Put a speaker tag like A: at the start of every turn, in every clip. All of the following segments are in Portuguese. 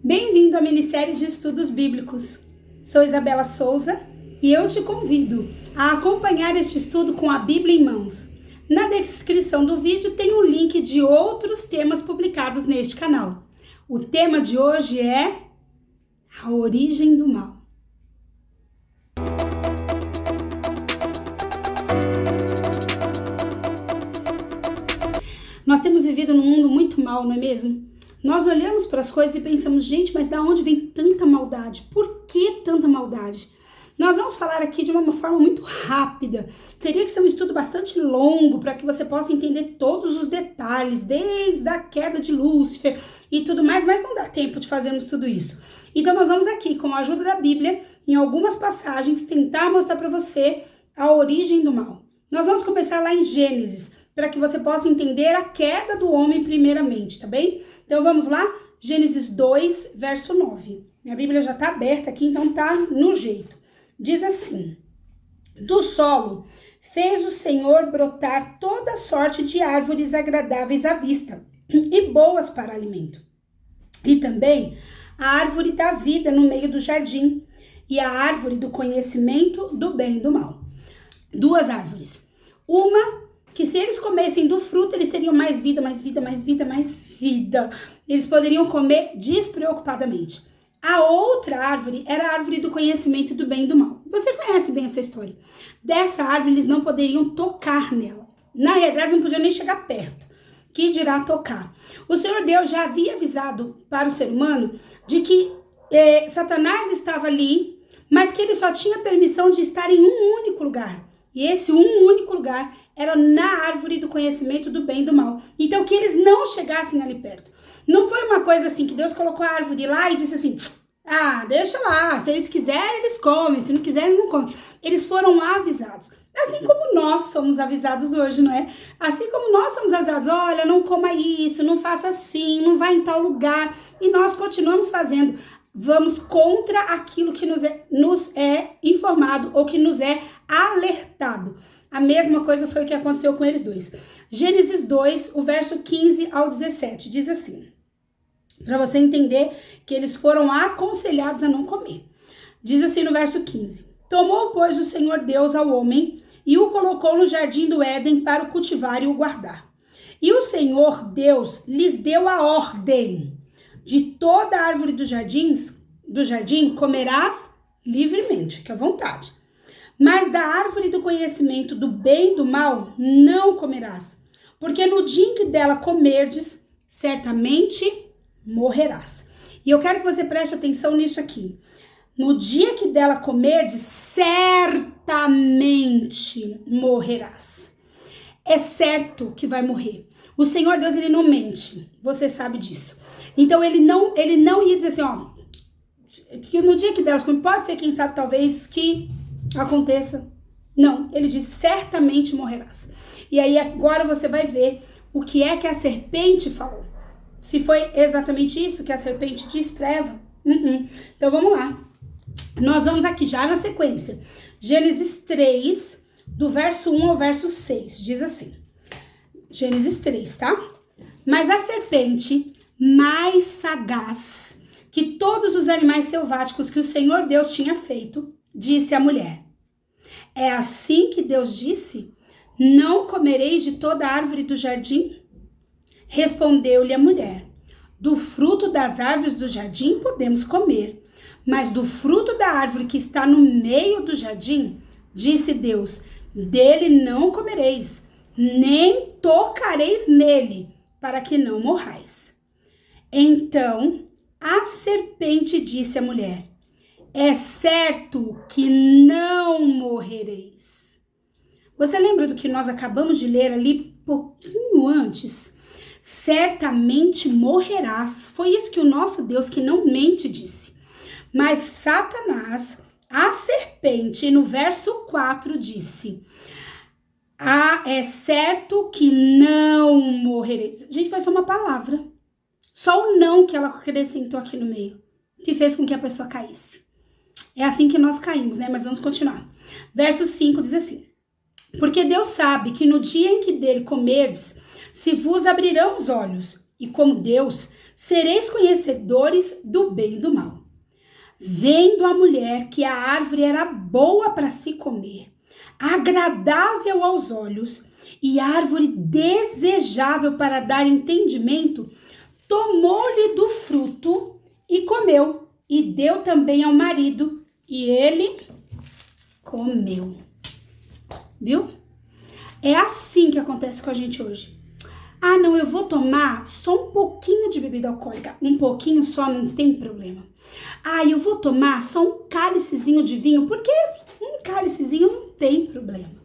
A: Bem-vindo à minissérie de estudos bíblicos. Sou Isabela Souza e eu te convido a acompanhar este estudo com a Bíblia em mãos. Na descrição do vídeo tem um link de outros temas publicados neste canal. O tema de hoje é a origem do mal. Nós temos vivido num mundo muito mal, não é mesmo? Nós olhamos para as coisas e pensamos, gente, mas da onde vem tanta maldade? Por que tanta maldade? Nós vamos falar aqui de uma forma muito rápida. Teria que ser um estudo bastante longo para que você possa entender todos os detalhes, desde a queda de Lúcifer e tudo mais, mas não dá tempo de fazermos tudo isso. Então nós vamos aqui, com a ajuda da Bíblia, em algumas passagens, tentar mostrar para você a origem do mal. Nós vamos começar lá em Gênesis, para que você possa entender a queda do homem primeiramente, tá bem? Então vamos lá, Gênesis 2, verso 9. Minha Bíblia já está aberta aqui, então tá no jeito. Diz assim: do solo fez o Senhor brotar toda sorte de árvores agradáveis à vista e boas para alimento. E também a árvore da vida no meio do jardim e a árvore do conhecimento do bem e do mal. Duas árvores. Uma que se eles comessem do fruto, eles teriam mais vida, mais vida, mais vida, mais vida. Eles poderiam comer despreocupadamente. A outra árvore era a árvore do conhecimento do bem e do mal. Você conhece bem essa história. Dessa árvore, eles não poderiam tocar nela. Na realidade, não podiam nem chegar perto. Que dirá tocar. O Senhor Deus já havia avisado para o ser humano de que Satanás estava ali, mas que ele só tinha permissão de estar em um único lugar. E esse único lugar era na árvore do conhecimento do bem e do mal. Então, que eles não chegassem ali perto. Não foi uma coisa assim que Deus colocou a árvore lá e disse assim, deixa lá, se eles quiserem, eles comem, se não quiserem, não comem. Eles foram avisados. Assim como nós somos avisados hoje, não é? Assim como nós somos avisados, olha, não coma isso, não faça assim, não vá em tal lugar. E nós continuamos fazendo. Vamos contra aquilo que nos é informado ou que nos é alertado. A mesma coisa foi o que aconteceu com eles dois. Gênesis 2, o verso 15 ao 17, diz assim, para você entender que eles foram aconselhados a não comer. Diz assim no verso 15, tomou, pois, o Senhor Deus ao homem e o colocou no jardim do Éden para o cultivar e o guardar. E o Senhor Deus lhes deu a ordem, de toda a árvore do jardim comerás livremente, fique à vontade. Mas da árvore do conhecimento do bem e do mal não comerás, porque no dia em que dela comerdes, certamente morrerás. E eu quero que você preste atenção nisso aqui. No dia que dela comerdes, certamente morrerás. É certo que vai morrer. O Senhor Deus, ele não mente. Você sabe disso. Então, ele não ia dizer assim, que no dia que delas comerdes, pode ser, quem sabe, talvez, que aconteça. Não, ele disse, certamente morrerás. E aí agora você vai ver o que é que a serpente falou. Se foi exatamente isso que a serpente disse para Eva. Então vamos lá. Nós vamos aqui já na sequência. Gênesis 3, do verso 1 ao verso 6. Diz assim. Gênesis 3, tá? Mas a serpente, mais sagaz que todos os animais selváticos que o Senhor Deus tinha feito, disse à mulher, é assim que Deus disse, não comereis de toda a árvore do jardim? Respondeu-lhe a mulher, do fruto das árvores do jardim podemos comer, mas do fruto da árvore que está no meio do jardim, disse Deus, dele não comereis, nem tocareis nele, para que não morrais. Então a serpente disse à mulher, é certo que não morrereis. Você lembra do que nós acabamos de ler ali pouquinho antes? Certamente morrerás. Foi isso que o nosso Deus, que não mente, disse. Mas Satanás, a serpente, no verso 4, disse, é certo que não morrereis. Gente, foi só uma palavra. Só o não que ela acrescentou aqui no meio, que fez com que a pessoa caísse. É assim que nós caímos, né? Mas vamos continuar. Verso 5 diz assim, porque Deus sabe que no dia em que dele comerdes, se vos abrirão os olhos, e como Deus, sereis conhecedores do bem e do mal. Vendo a mulher que a árvore era boa para se comer, agradável aos olhos e árvore desejável para dar entendimento, tomou-lhe do fruto e comeu, e deu também ao marido, e ele comeu. Viu? É assim que acontece com a gente hoje. Ah, não, eu vou tomar só um pouquinho de bebida alcoólica. Um pouquinho só, não tem problema. Ah, eu vou tomar só um cálicezinho de vinho, porque um cálicezinho não tem problema.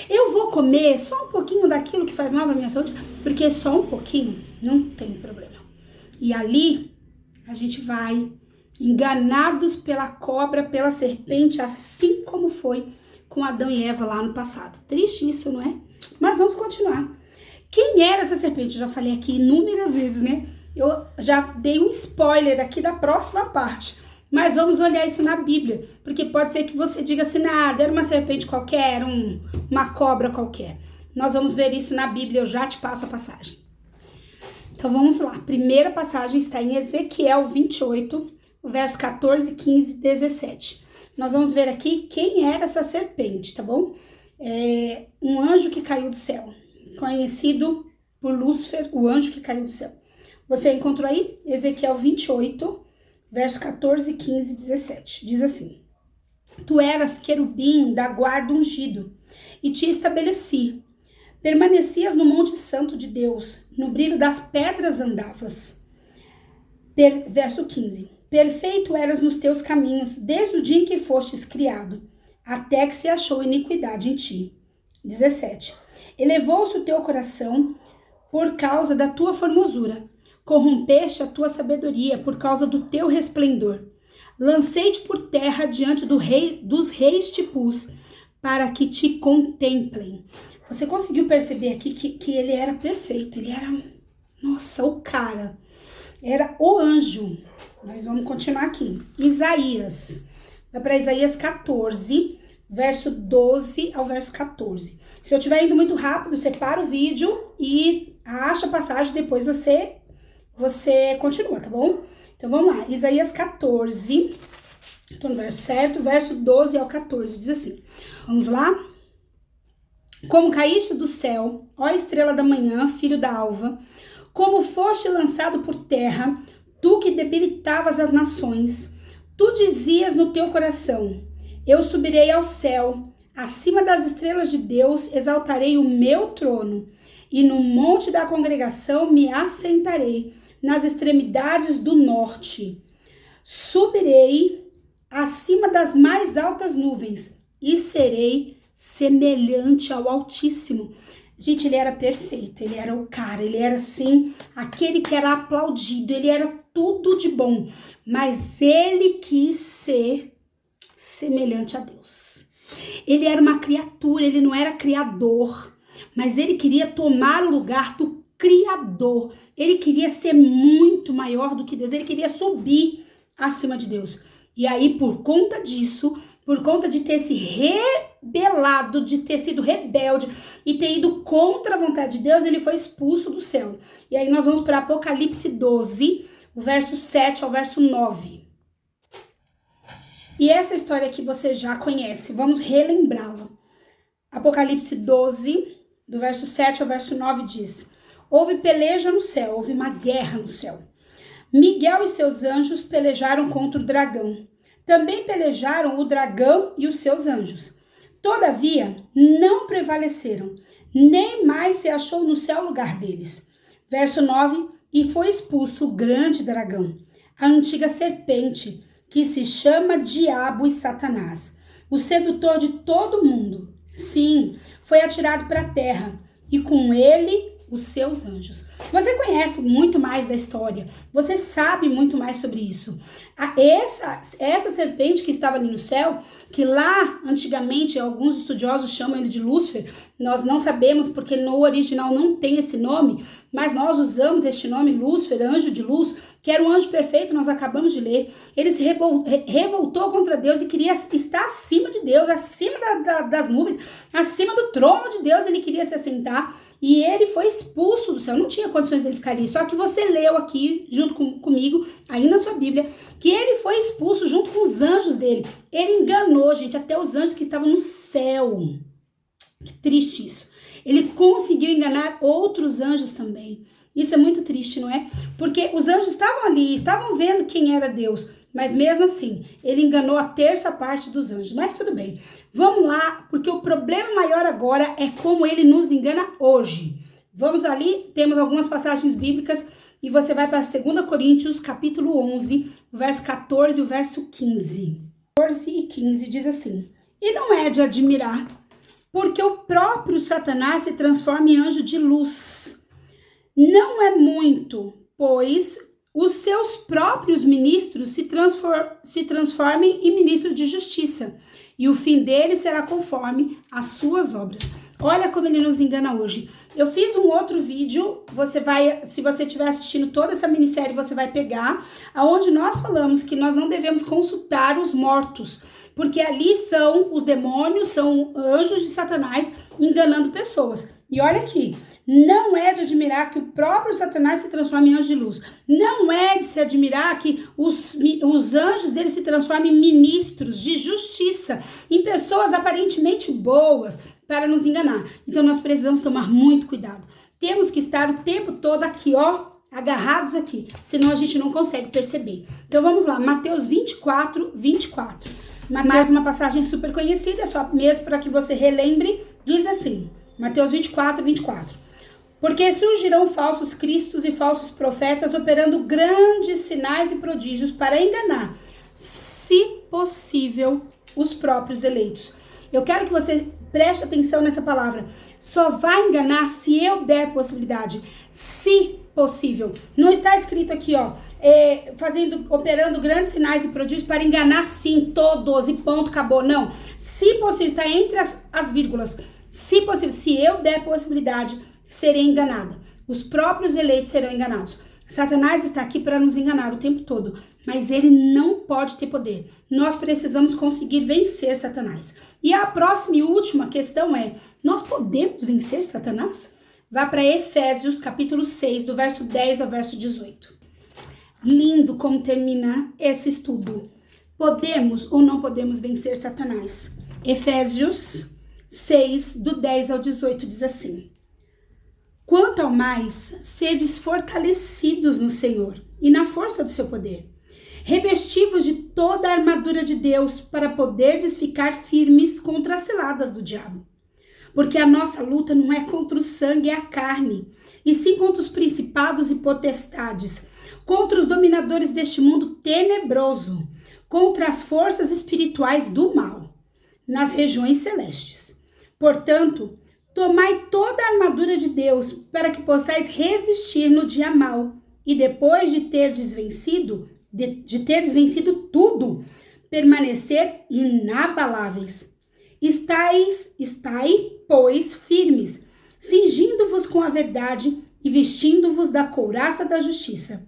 A: Eu vou comer só um pouquinho daquilo que faz mal para minha saúde, porque só um pouquinho não tem problema. E ali a gente vai enganados pela cobra, pela serpente, assim como foi com Adão e Eva lá no passado. Triste isso, não é? Mas vamos continuar. Quem era essa serpente? Eu já falei aqui inúmeras vezes, né? Eu já dei um spoiler aqui da próxima parte. Mas vamos olhar isso na Bíblia. Porque pode ser que você diga assim, nada, era uma serpente qualquer, uma cobra qualquer. Nós vamos ver isso na Bíblia, eu já te passo a passagem. Então vamos lá. A primeira passagem está em Ezequiel 28, verso 14, 15 e 17. Nós vamos ver aqui quem era essa serpente, tá bom? É um anjo que caiu do céu, conhecido por Lúcifer, o anjo que caiu do céu. Você encontrou aí? Ezequiel 28, verso 14, 15 e 17. Diz assim: Tu eras querubim da guarda ungido, e te estabeleci. Permanecias no monte santo de Deus, no brilho das pedras andavas. Verso 15. Perfeito eras nos teus caminhos, desde o dia em que fostes criado, até que se achou iniquidade em ti. 17. Elevou-se o teu coração por causa da tua formosura. Corrompeste a tua sabedoria por causa do teu resplendor. Lancei-te por terra diante dos reis te pus, para que te contemplem. Você conseguiu perceber aqui que ele era perfeito, ele era, nossa, o cara, era o anjo. Mas vamos continuar aqui. Isaías, vai para Isaías 14, verso 12 ao verso 14. Se eu estiver indo muito rápido, você para o vídeo e acha a passagem, depois você continua, tá bom? Então vamos lá, Isaías 14, estou no verso certo, verso 12 ao 14, diz assim, vamos lá? Como caíste do céu, ó estrela da manhã, filho da alva, como foste lançado por terra, tu que debilitavas as nações, tu dizias no teu coração, eu subirei ao céu, acima das estrelas de Deus exaltarei o meu trono, e no monte da congregação me assentarei, nas extremidades do norte. Subirei acima das mais altas nuvens, e serei semelhante ao Altíssimo. Gente, ele era perfeito, ele era o cara, ele era assim, aquele que era aplaudido, ele era tudo de bom, mas ele quis ser semelhante a Deus. Ele era uma criatura, ele não era criador, mas ele queria tomar o lugar do Criador. Ele queria ser muito maior do que Deus, ele queria subir acima de Deus. E aí, por conta disso, por conta de ter se rebelado, de ter sido rebelde e ter ido contra a vontade de Deus, ele foi expulso do céu. E aí nós vamos para Apocalipse 12, o verso 7 ao verso 9. E essa história aqui você já conhece, vamos relembrá-la. Apocalipse 12, do verso 7 ao verso 9 diz: Houve peleja no céu, houve uma guerra no céu. Miguel e seus anjos pelejaram contra o dragão. Também pelejaram o dragão e os seus anjos. Todavia, não prevaleceram, nem mais se achou no céu lugar deles. Verso 9, e foi expulso o grande dragão, a antiga serpente, que se chama Diabo e Satanás, o sedutor de todo mundo. Sim, foi atirado para a terra, e com ele os seus anjos. Você conhece muito mais da história, você sabe muito mais sobre isso. Essa serpente que estava ali no céu, que lá antigamente alguns estudiosos chamam ele de Lúcifer, nós não sabemos porque no original não tem esse nome, mas nós usamos este nome, Lúcifer, anjo de luz, que era um anjo perfeito, nós acabamos de ler. Ele se revoltou contra Deus e queria estar acima de Deus, acima das nuvens, acima do trono de Deus, ele queria se assentar. e ele foi expulso do céu, não tinha condições dele ficar ali, só que você leu aqui, junto comigo, aí na sua Bíblia, que ele foi expulso junto com os anjos dele. Ele enganou, gente, até os anjos que estavam no céu. Que triste isso. Ele conseguiu enganar outros anjos também. Isso é muito triste, não é? Porque os anjos estavam ali, estavam vendo quem era Deus, mas mesmo assim, ele enganou a terça parte dos anjos. Mas tudo bem, vamos lá, porque o problema maior agora é como ele nos engana hoje. Vamos ali, temos algumas passagens bíblicas e você vai para 2 Coríntios, capítulo 11, o verso 14 e o verso 15. 14 e 15 diz assim: e não é de admirar, porque o próprio Satanás se transforma em anjo de luz. Não é muito, pois os seus próprios ministros se transformem em ministro de justiça, e o fim dele será conforme as suas obras. Olha como ele nos engana hoje. Eu fiz um outro vídeo, se você estiver assistindo toda essa minissérie, você vai pegar, aonde nós falamos que nós não devemos consultar os mortos, porque ali são os demônios, são anjos de Satanás enganando pessoas. E olha aqui, não é de admirar que o próprio Satanás se transforme em anjo de luz. Não é de se admirar que os anjos dele se transformem em ministros de justiça, em pessoas aparentemente boas, para nos enganar. Então nós precisamos tomar muito cuidado. Temos que estar o tempo todo aqui, ó, agarrados aqui, senão a gente não consegue perceber. Então vamos lá, Mateus 24, 24. Mais uma passagem super conhecida, é só mesmo para que você relembre, diz assim, Mateus 24, 24. Porque surgirão falsos cristos e falsos profetas operando grandes sinais e prodígios para enganar, se possível, os próprios eleitos. Eu quero que você preste atenção nessa palavra. Só vai enganar se eu der possibilidade. Se possível. Não está escrito aqui, ó, operando grandes sinais e prodígios para enganar sim todos e ponto, acabou. Não. Se possível, está entre as vírgulas. Se possível, se eu der possibilidade, serei enganada. Os próprios eleitos serão enganados. Satanás está aqui para nos enganar o tempo todo, mas ele não pode ter poder. Nós precisamos conseguir vencer Satanás. E a próxima e última questão é, nós podemos vencer Satanás? Vá para Efésios, capítulo 6, do verso 10 ao verso 18. Lindo como termina esse estudo. Podemos ou não podemos vencer Satanás? Efésios 6, do 10 ao 18, diz assim: quanto ao mais, sedes fortalecidos no Senhor e na força do seu poder. Revestivos de toda a armadura de Deus para poderdes ficar firmes contra as ciladas do diabo. Porque a nossa luta não é contra o sangue e a carne, e sim contra os principados e potestades, contra os dominadores deste mundo tenebroso, contra as forças espirituais do mal, nas regiões celestes. Portanto, tomai toda a armadura de Deus para que possais resistir no dia mau e depois de terdes vencido tudo, permanecer inabaláveis. Estai, pois, firmes, cingindo-vos com a verdade e vestindo-vos da couraça da justiça.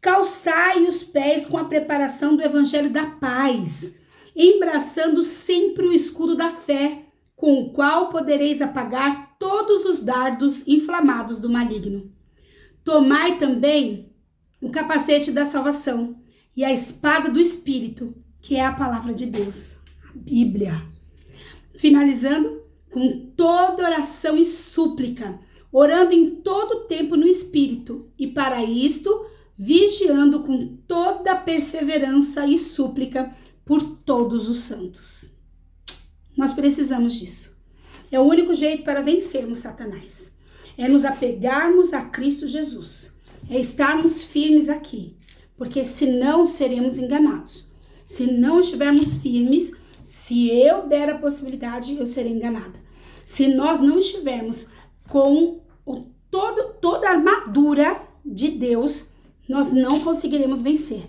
A: Calçai os pés com a preparação do evangelho da paz, embraçando sempre o escudo da fé, com o qual podereis apagar todos os dardos inflamados do maligno. Tomai também o capacete da salvação e a espada do Espírito, que é a palavra de Deus, a Bíblia. Finalizando, com toda oração e súplica, orando em todo tempo no Espírito, e para isto, vigiando com toda perseverança e súplica por todos os santos. Nós precisamos disso. É o único jeito para vencermos Satanás. É nos apegarmos a Cristo Jesus. É estarmos firmes aqui. Porque senão seremos enganados. Se não estivermos firmes, se eu der a possibilidade, eu serei enganada. Se nós não estivermos com toda a armadura de Deus, nós não conseguiremos vencer.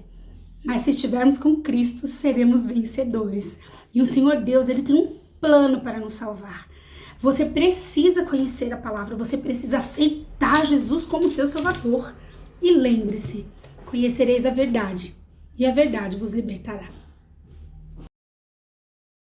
A: Mas se estivermos com Cristo, seremos vencedores. E o Senhor Deus, Ele tem um plano para nos salvar. Você precisa conhecer a palavra, você precisa aceitar Jesus como seu Salvador. E lembre-se, conhecereis a verdade, e a verdade vos libertará.